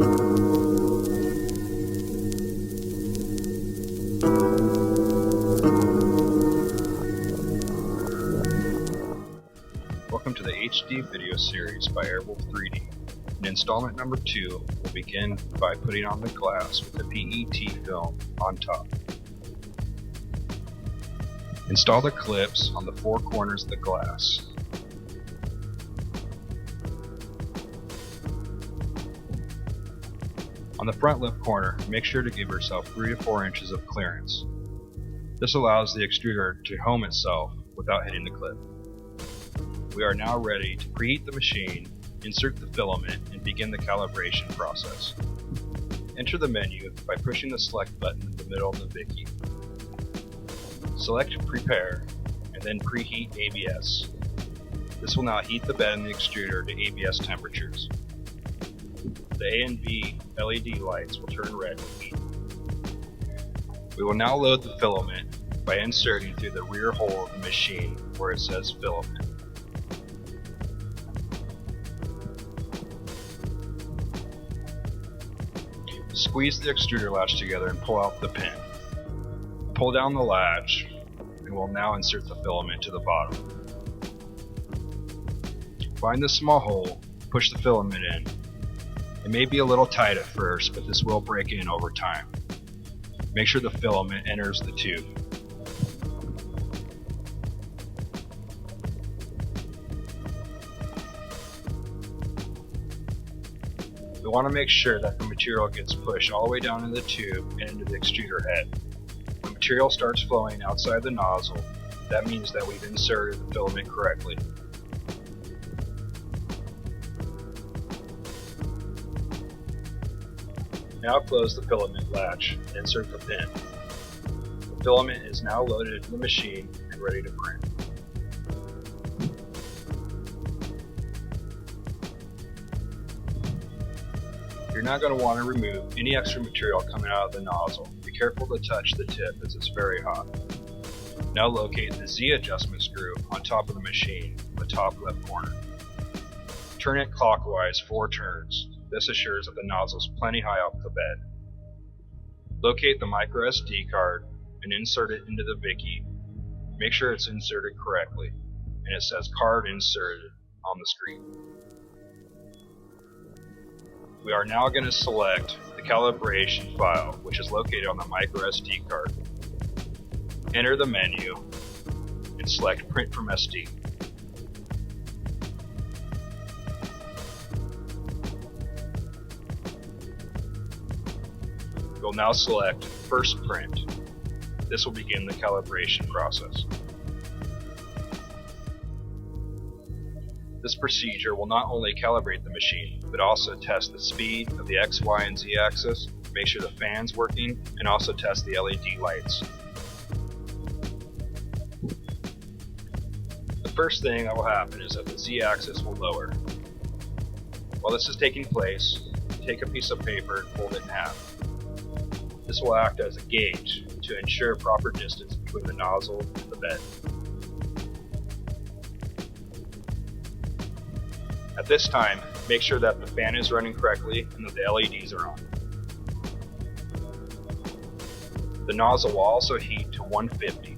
Welcome to the HD video series by Airwolf 3D. In installment number 2, we'll begin by putting on the glass with the PET film on top. Install the clips on the 4 corners of the glass. On the front left corner, make sure to give yourself 3 to 4 inches of clearance. This allows the extruder to home itself without hitting the clip. We are now ready to preheat the machine, insert the filament, and begin the calibration process. Enter the menu by pushing the select button in the middle of the Vicky. Select Prepare, and then Preheat ABS. This will now heat the bed and the extruder to ABS temperatures. The A and B LED lights will turn red when heated. We will now load the filament by inserting through the rear hole of the machine where it says filament. Squeeze the extruder latch together and pull out the pin. Pull down the latch and we'll now insert the filament to the bottom. Find the small hole, push the filament in. It may be a little tight at first, but this will break in over time. Make sure the filament enters the tube. We want to make sure that the material gets pushed all the way down in the tube and into the extruder head. When material starts flowing outside the nozzle, that means that we've inserted the filament correctly. Now close the filament latch and insert the pin. The filament is now loaded into the machine and ready to print. You're not going to want to remove any extra material coming out of the nozzle. Be careful to touch the tip as it's very hot. Now locate the Z adjustment screw on top of the machine in the top left corner. Turn it clockwise 4 turns. This assures that the nozzle is plenty high off the bed. Locate the micro SD card and insert it into the Vicky. Make sure it's inserted correctly and it says card inserted on the screen. We are now going to select the calibration file, which is located on the micro SD card. Enter the menu and select Print from SD. We'll now select First Print. This will begin the calibration process. This procedure will not only calibrate the machine, but also test the speed of the X, Y, and Z axis, make sure the fan's working, and also test the LED lights. The first thing that will happen is that the Z axis will lower. While this is taking place, take a piece of paper and fold it in half. This will act as a gauge to ensure proper distance between the nozzle and the bed. At this time, make sure that the fan is running correctly and that the LEDs are on. The nozzle will also heat to 150,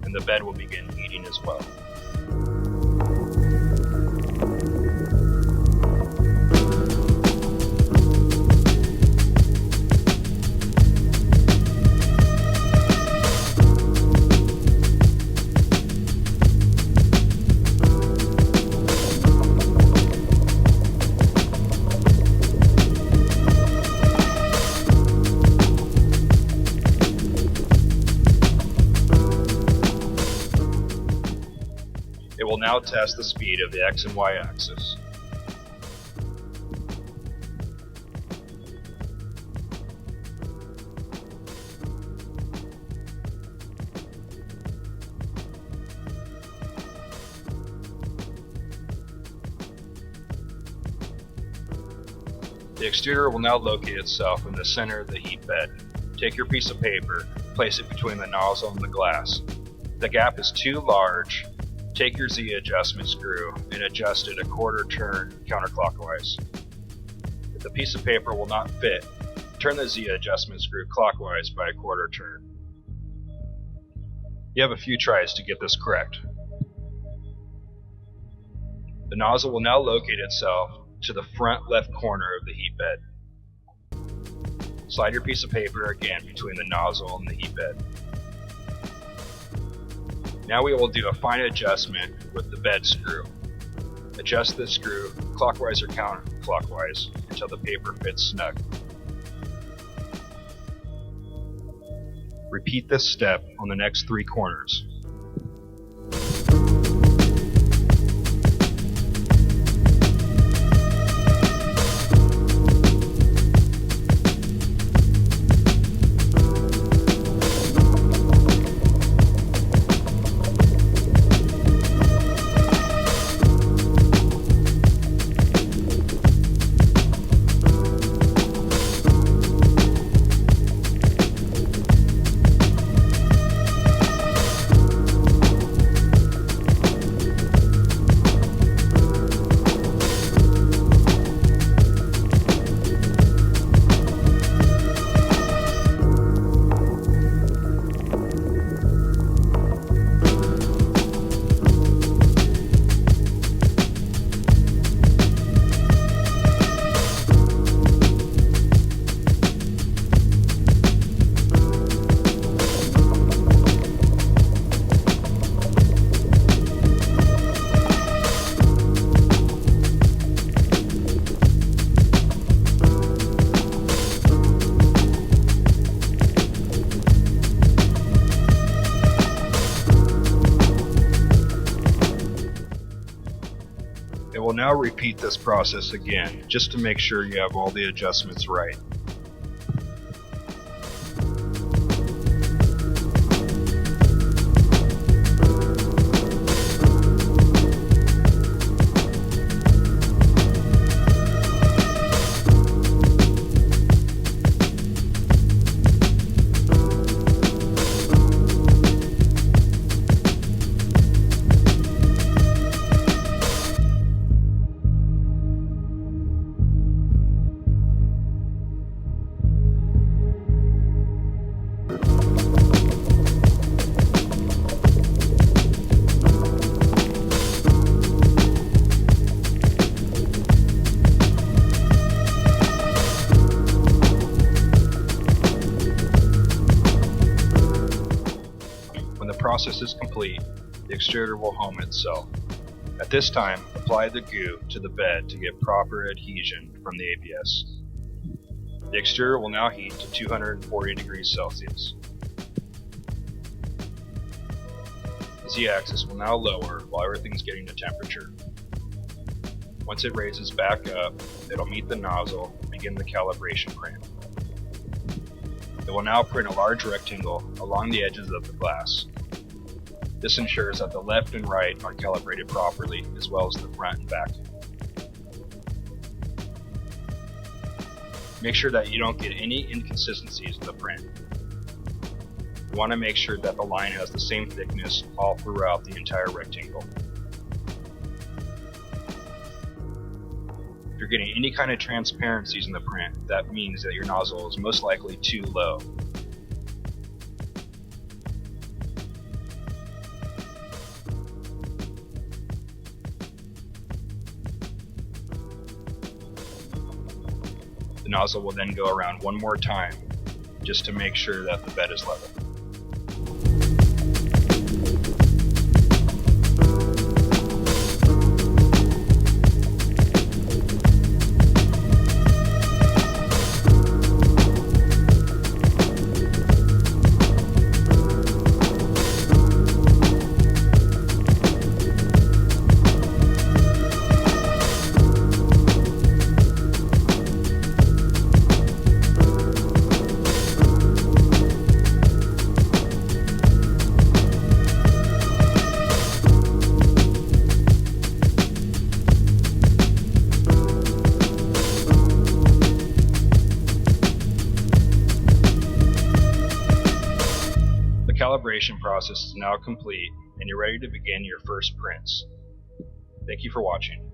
and the bed will begin heating as well. It will now test the speed of the X and Y axis. The extruder will now locate itself in the center of the heat bed. Take your piece of paper, place it between the nozzle and the glass. If the gap is too large, take your Z adjustment screw and adjust it a quarter turn counterclockwise. If the piece of paper will not fit, turn the Z adjustment screw clockwise by a quarter turn. You have a few tries to get this correct. The nozzle will now locate itself to the front left corner of the heat bed. Slide your piece of paper again between the nozzle and the heat bed. Now we will do a fine adjustment with the bed screw. Adjust the screw clockwise or counterclockwise until the paper fits snug. Repeat this step on the next 3 corners. It will now repeat this process again, just to make sure you have all the adjustments right. When the process is complete, the extruder will home itself. At this time, apply the goo to the bed to get proper adhesion from the ABS. The extruder will now heat to 240 degrees Celsius. The Z-axis will now lower while everything's getting to temperature. Once it raises back up, it'll meet the nozzle and begin the calibration print. It will now print a large rectangle along the edges of the glass. This ensures that the left and right are calibrated properly, as well as the front and back. Make sure that you don't get any inconsistencies in the print. You want to make sure that the line has the same thickness all throughout the entire rectangle. If you're getting any kind of transparencies in the print, that means that your nozzle is most likely too low. The nozzle will then go around one more time, just to make sure that the bed is level. The calibration process is now complete and you're ready to begin your first prints. Thank you for watching.